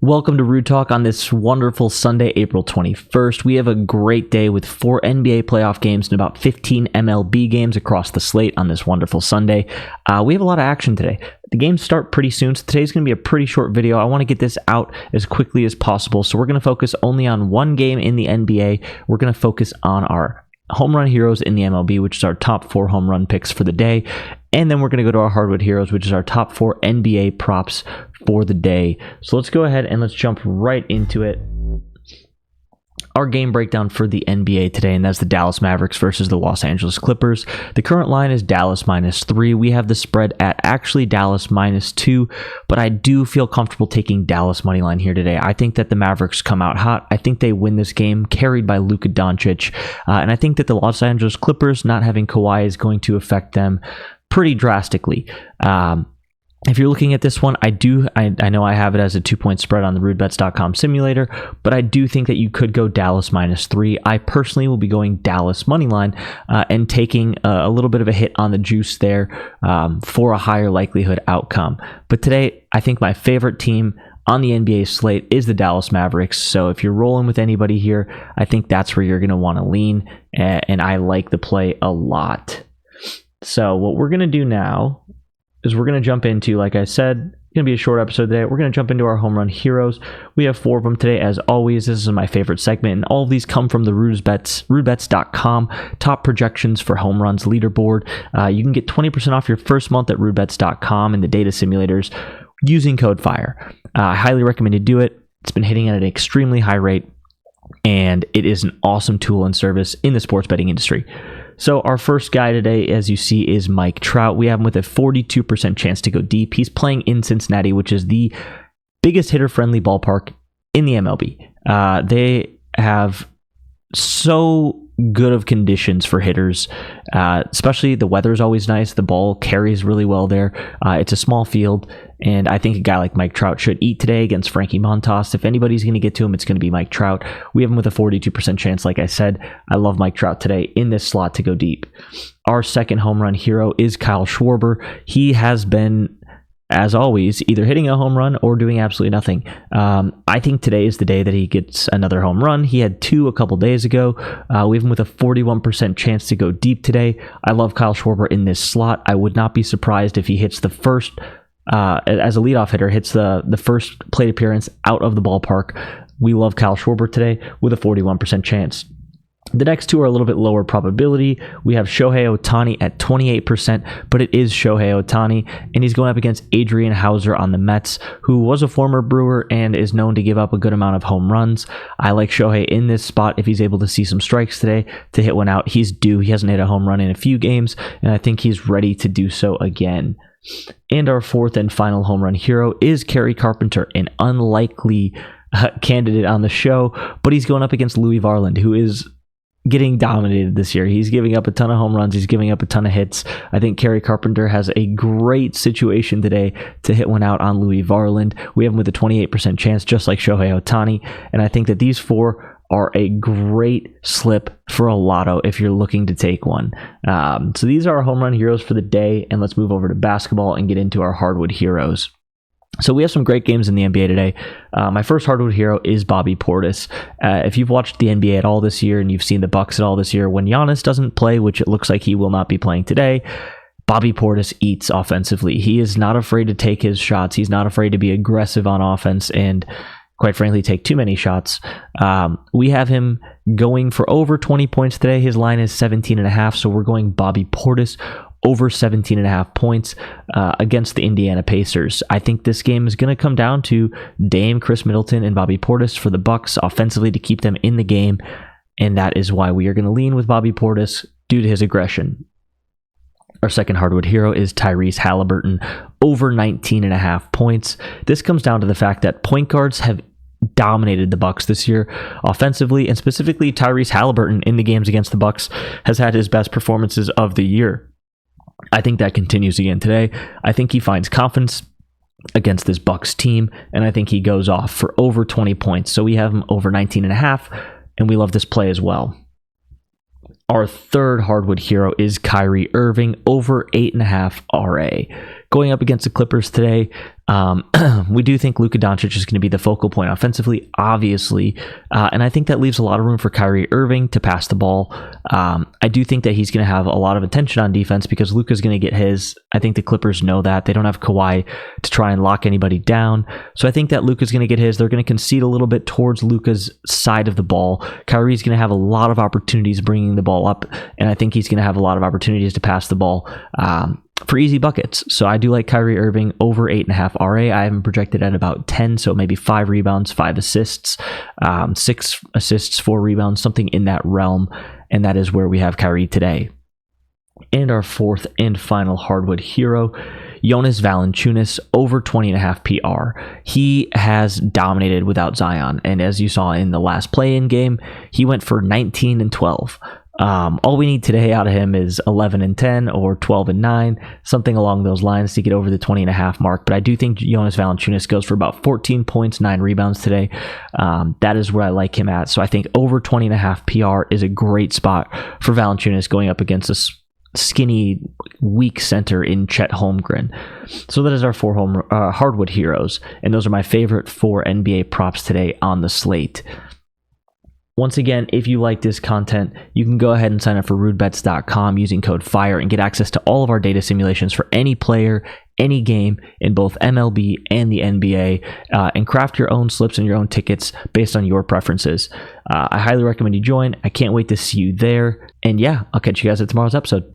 Welcome to Rude Talk on this wonderful Sunday, April 21st. We have a great day with 4 NBA playoff games and about 15 MLB games across the slate on this wonderful Sunday. We have a lot of action today. The games start pretty soon, so today's going to be a pretty short video. I want to get this out as quickly as possible, so we're going to focus only on one game in the NBA. We're going to focus on our home run heroes in the MLB, which is our top 4 home run picks for the day. And then we're going to go to our Hardwood Heroes, which is our top 4 NBA props for the day. So let's go ahead and let's jump right into it. Our game breakdown for the NBA today, and that's the Dallas Mavericks versus the Los Angeles Clippers. The current line is Dallas -3. We have the spread at actually Dallas -2, but I do feel comfortable taking Dallas money line here today. I think that the Mavericks come out hot. I think they win this game, carried by Luka Doncic, and I think that the Los Angeles Clippers not having Kawhi is going to affect them pretty drastically. If you're looking at this one, I know I have it as a 2-point spread on the rudebets.com simulator, but I do think that you could go Dallas -3. I personally will be going Dallas money line and taking a little bit of a hit on the juice there for a higher likelihood outcome. But today, I think my favorite team on the NBA slate is the Dallas Mavericks. So if you're rolling with anybody here, I think that's where you're going to want to lean, and I like the play a lot. So what we're going to do now is we're going to jump into, like I said, it's going to be a short episode today. We're going to jump into our home run heroes. We have 4 of them today, as always. This is my favorite segment, and all of these come from the rudebets.com top projections for home runs leaderboard. You can get 20% off your first month at rudebets.com in the data simulators using code FIRE. I highly recommend you do it. It's been hitting at an extremely high rate, and it is an awesome tool and service in the sports betting industry. So our first guy today, as you see, is Mike Trout. We have him with a 42% chance to go deep. He's playing in Cincinnati, which is the biggest hitter-friendly ballpark in the MLB. They have so good of conditions for hitters, especially the weather is always nice. The ball carries really well there. It's a small field, and I think a guy like Mike Trout should eat today against Frankie Montas. If anybody's going to get to him, it's going to be Mike Trout. We have him with a 42% chance. Like I said, I love Mike Trout today in this slot to go deep. Our second home run hero is Kyle Schwarber. He has been, as always, either hitting a home run or doing absolutely nothing. I think today is the day that he gets another home run. He had 2 a couple days ago. We have him with a 41% chance to go deep today. I love Kyle Schwarber in this slot. I would not be surprised if he hits the first, as a leadoff hitter, hits the first plate appearance out of the ballpark. We love Kyle Schwarber today with a 41% chance. The next 2 are a little bit lower probability. We have Shohei Ohtani at 28%, but it is Shohei Ohtani, and he's going up against Adrian Hauser on the Mets, who was a former Brewer and is known to give up a good amount of home runs. I like Shohei in this spot if he's able to see some strikes today to hit one out. He's due. He hasn't hit a home run in a few games, and I think he's ready to do so again. And our fourth and final home run hero is Kerry Carpenter, an unlikely candidate on the show, but he's going up against Louis Varland, who is getting dominated this year. He's giving up a ton of home runs. He's giving up a ton of hits. I think Kerry Carpenter has a great situation today to hit one out on Louis Varland. We have him with a 28% chance, just like Shohei Ohtani. And I think that these 4 are a great slip for a lotto if you're looking to take one. So these are our home run heroes for the day. And let's move over to basketball and get into our Hardwood Heroes. So we have some great games in the NBA today. My first Hardwood hero is Bobby Portis. If you've watched the NBA at all this year and you've seen the Bucks at all this year, when Giannis doesn't play, which it looks like he will not be playing today, Bobby Portis eats offensively. He is not afraid to take his shots. He's not afraid to be aggressive on offense and, quite frankly, take too many shots. We have him going for over 20 points today. His line is 17.5, so we're going Bobby Portis over 17.5 points against the Indiana Pacers. I think this game is going to come down to Dame, Chris Middleton, and Bobby Portis for the Bucks offensively to keep them in the game, and that is why we are going to lean with Bobby Portis due to his aggression. Our second Hardwood hero is Tyrese Halliburton, over 19.5 points. This comes down to the fact that point guards have dominated the Bucks this year offensively, and specifically Tyrese Halliburton in the games against the Bucks has had his best performances of the year. I think that continues again today. I think he finds confidence against this Bucks team, and I think he goes off for over 20 points. So we have him over 19.5, and we love this play as well. Our third Hardwood hero is Kyrie Irving, over 8.5 RA. Going up against the Clippers today, we do think Luka Doncic is going to be the focal point offensively, obviously, and I think that leaves a lot of room for Kyrie Irving to pass the ball. I do think that he's going to have a lot of attention on defense because Luka's going to get his. I think the Clippers know that. They don't have Kawhi to try and lock anybody down, so I think that Luka's going to get his. They're going to concede a little bit towards Luka's side of the ball. Kyrie's going to have a lot of opportunities bringing the ball up, and I think he's going to have a lot of opportunities to pass the ball for easy buckets. So I do like Kyrie Irving over 8.5 RA. I have him projected at about 10, so maybe 5 rebounds, 5 assists, 6 assists, 4 rebounds, something in that realm. And that is where we have Kyrie today. And our fourth and final Hardwood hero, Jonas Valanciunas, over 20.5 PR. He has dominated without Zion. And as you saw in the last play-in game, he went for 19 and 12. All we need today out of him is 11 and 10 or 12 and 9, something along those lines to get over the 20.5 mark. But I do think Jonas Valanciunas goes for about 14 points, 9 rebounds today. That is where I like him at. So I think over 20.5 PR is a great spot for Valanciunas going up against a skinny, weak center in Chet Holmgren. So that is our 4 Hardwood heroes. And those are my favorite 4 NBA props today on the slate. Once again, if you like this content, you can go ahead and sign up for rudebets.com using code FIRE and get access to all of our data simulations for any player, any game in both MLB and the NBA, and craft your own slips and your own tickets based on your preferences. I highly recommend you join. I can't wait to see you there. And yeah, I'll catch you guys at tomorrow's episode.